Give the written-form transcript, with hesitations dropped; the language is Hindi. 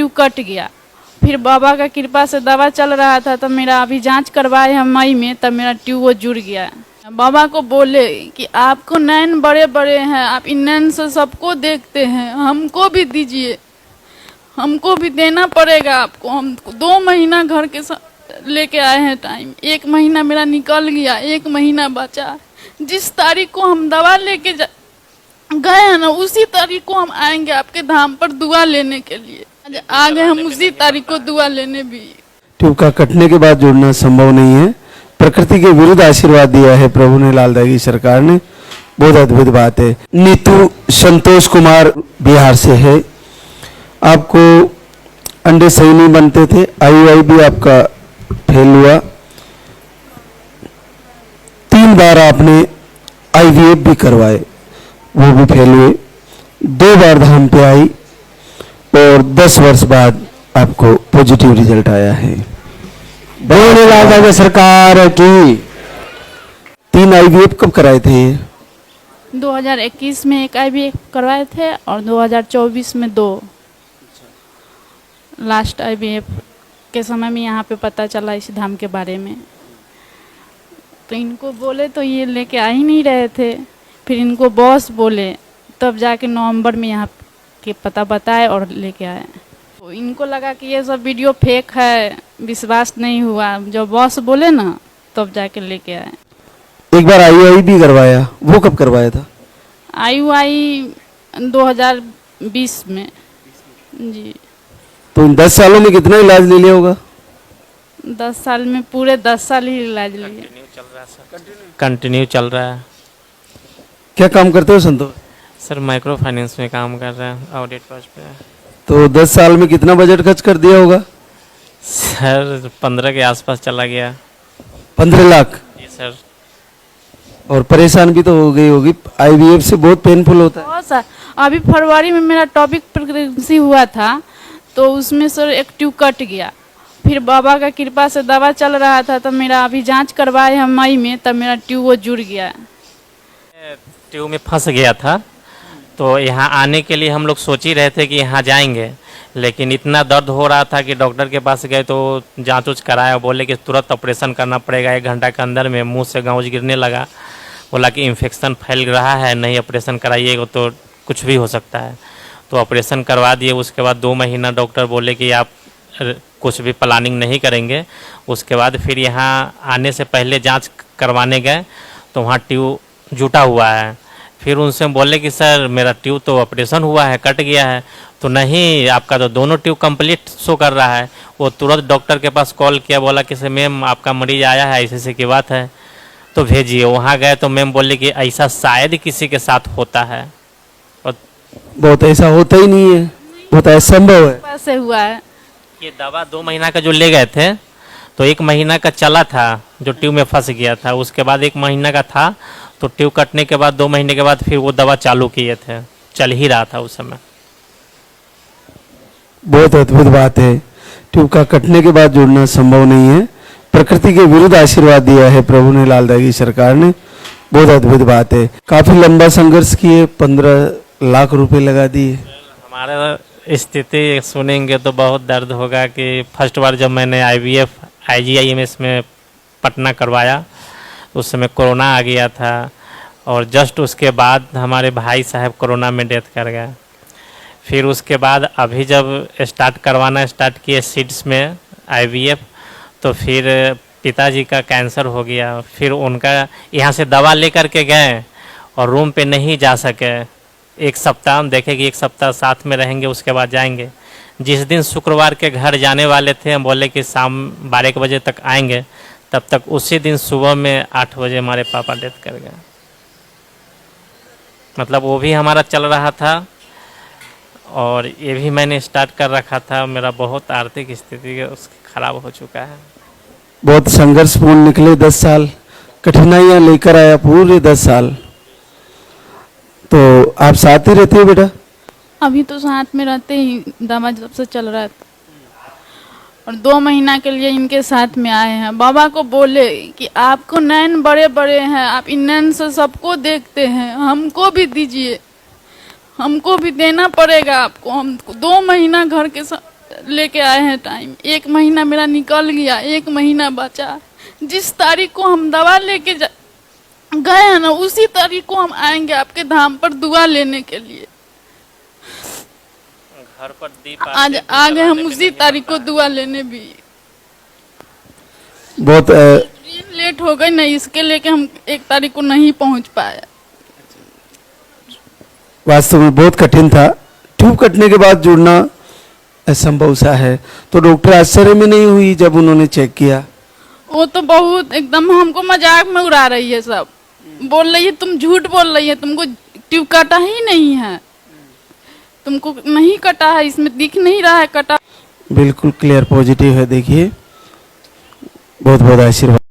ट्यूब कट गया। फिर बाबा का कृपा से दवा चल रहा था, तो मेरा अभी जांच करवाए हम मई में, तब मेरा ट्यूब वो जुड़ गया। बाबा को बोले कि आपको नैन बड़े बड़े हैं, आप इन नैन से सबको देखते हैं, हमको भी दीजिए, हमको भी देना पड़ेगा आपको। हम 2 महीना घर के लेके आए हैं टाइम, 1 महीना मेरा निकल गया, 1 महीना बचा। जिस तारीख को हम दवा लेके गए हैं ना, उसी तारीख को हम आएंगे आपके धाम पर दुआ लेने के लिए। आ गए हम उसी तारीख को दुआ लेने भी। ट्यूब का कटने के बाद जुड़ना संभव नहीं है। प्रकृति के विरुद्ध आशीर्वाद दिया है प्रभु ने, लालदा की सरकार ने। बहुत अद्भुत बात है। नीतू संतोष कुमार बिहार से है। आपको अंडे सही नहीं बनते थे, IUI भी आपका फेल हुआ, 3 बार आपने IVF भी करवाए, वो भी फेल हुए, 2 बार धाम पे आई और 10 वर्ष बाद आपको पॉजिटिव रिजल्ट आया है। बोले लालदा की सरकार की। 3 IVF कब कराए थे? 2021 में 1 IVF करवाए थे और 2024 में 2। लास्ट IVF के समय में यहाँ पे पता चला इस धाम के बारे में, तो इनको बोले तो ये लेके आ ही नहीं रहे थे। फिर इनको बॉस बोले, तब जाके नवंबर में यहाँ के पता बताए और लेके आए। तो इनको लगा कि ये सब वीडियो फेक है, विश्वास नहीं हुआ। जब बॉस बोले ना, तब जाके लेके आए। एक बार IUI भी करवाया, वो कब करवाया था? IUI 2020 में जी। तो इन 10 सालों में कितना इलाज ले लिया होगा? 10 साल में पूरे 10 साल ही इलाज लिया। कंटिन्यू चल रहा है। क्या काम करते हो संतोष? सर माइक्रो फाइनेंस में काम कर रहे हैं, ऑडिट पोस्ट पे। तो 10 साल में कितना बजट खर्च कर दिया होगा? सर 15 के आसपास चला गया। 15 लाख? जी सर। और परेशान भी तो हो गई होगी, IVF से बहुत पेनफुल होता है। बहुत सर, अभी फरवरी में मेरा टॉपिक प्रेगनेंसी हुआ था, तो उसमें सर एक ट्यूब कट गया। फिर बाबा का कृपा से दवा चल रहा था, तो मेरा अभी जांच करवाए हम मई में, तब मेरा ट्यूब वो जुड़ गया। ट्यूब में फंस गया था, तो यहाँ आने के लिए हम लोग सोच ही रहे थे कि यहाँ जाएंगे, लेकिन इतना दर्द हो रहा था कि डॉक्टर के पास गए तो जांच उच कराया, बोले कि तुरंत ऑपरेशन करना पड़ेगा 1 घंटा के अंदर में। मुंह से गाउज गिरने लगा, बोला कि इन्फेक्शन फैल रहा है, नहीं ऑपरेशन कराइएगा तो कुछ भी हो सकता है। तो ऑपरेशन करवा दिए। उसके बाद 2 महीना डॉक्टर बोले कि आप कुछ भी प्लानिंग नहीं करेंगे। उसके बाद फिर यहाँ आने से पहले जांच करवाने गए, तो वहाँ ट्यूब जुटा हुआ है। फिर उनसे बोले कि सर मेरा ट्यूब तो ऑपरेशन हुआ है, कट गया है। तो नहीं, आपका तो दोनों ट्यूब कंप्लीट शो कर रहा है। वो तुरंत डॉक्टर के पास कॉल किया, बोला कि सर मैम आपका मरीज आया है, ऐसे की बात है, तो भेजिए। वहाँ गए तो मैम बोले कि ऐसा शायद किसी के साथ होता है। और बहुत ऐसा होता ही नहीं है, बहुत असंभव है। कैसे हुआ है? ये दवा 2 महीना का जो ले गए थे, तो 1 महीना का चला था जो ट्यूब में फंस गया था। उसके बाद 1 महीना का था, तो ट्यूब कटने के बाद 2 महीने के बाद फिर वो दवा चालू किए थे, चल ही रहा था उस समय। बहुत अद्भुत बात है। ट्यूब का कटने के बाद जुड़ना संभव नहीं है। प्रकृति के विरुद्ध आशीर्वाद दिया है प्रभु ने, लालदा की सरकार ने। बहुत अद्भुत बात है। काफी लंबा संघर्ष किए, 15 लाख रुपए लगा दिए। हमारा स्थिति सुनेंगे तो बहुत दर्द होगा कि फर्स्ट बार जब मैंने IVF IGIMS में पटना करवाया, उस समय कोरोना आ गया था, और जस्ट उसके बाद हमारे भाई साहब कोरोना में डेथ कर गए। फिर उसके बाद अभी जब स्टार्ट करवाना स्टार्ट किए सीड्स में IVF, तो फिर पिताजी का कैंसर हो गया। फिर उनका यहाँ से दवा लेकर के गए और रूम पे नहीं जा सके। 1 सप्ताह हम देखे कि 1 सप्ताह साथ में रहेंगे, उसके बाद जाएंगे। जिस दिन शुक्रवार के घर जाने वाले थे, हम बोले कि शाम 12 बजे तक आएंगे, तब तक उसी दिन सुबह में 8 बजे हमारे पापा डेथ कर गए। मतलब वो भी हमारा चल रहा था और ये भी मैंने स्टार्ट कर रखा था। मेरा बहुत आर्थिक स्थिति खराब हो चुका है। बहुत संघर्षपूर्ण निकले 10 साल, कठिनाइयां लेकर आया पूरे 10 साल। तो आप साथ ही रहते हो बेटा? अभी तो साथ में रहते ही, दवा जब से चल रहा था, और 2 महीना के लिए इनके साथ में आए हैं। बाबा को बोले कि आपको नैन बड़े बड़े हैं, आप इन नैन से सबको देखते हैं, हमको भी दीजिए, हमको भी देना पड़ेगा आपको। हम 2 महीना घर के लेके आए हैं टाइम। 1 महीना मेरा निकल गया, 1 महीना बचा। जिस तारीख को हम दवा लेके गए हैं ना, उसी तारीख को हम आएंगे आपके धाम पर दुआ लेने के लिए। घर पर दीप आज आ गए हम उसी तारीख को दुआ लेने भी। बहुत ट्रेन लेट हो गई ना, इसके लेके हम 1 तारीख को नहीं पहुंच पाए। वास्तव में बहुत कठिन था। ट्यूब कटने के बाद जुड़ना असंभव सा है। तो डॉक्टर आश्चर्य में नहीं हुई जब उन्होंने चेक किया? वो तो बहुत एकदम हमको मजाक में उड़ा रही है, सब बोल रही है तुम झूठ बोल रही है, तुमको ट्यूब कटा ही नहीं है, तुमको नहीं कटा है, इसमें दिख नहीं रहा है कटा। बिल्कुल क्लियर पॉजिटिव है। देखिए, बहुत बहुत आशीर्वाद।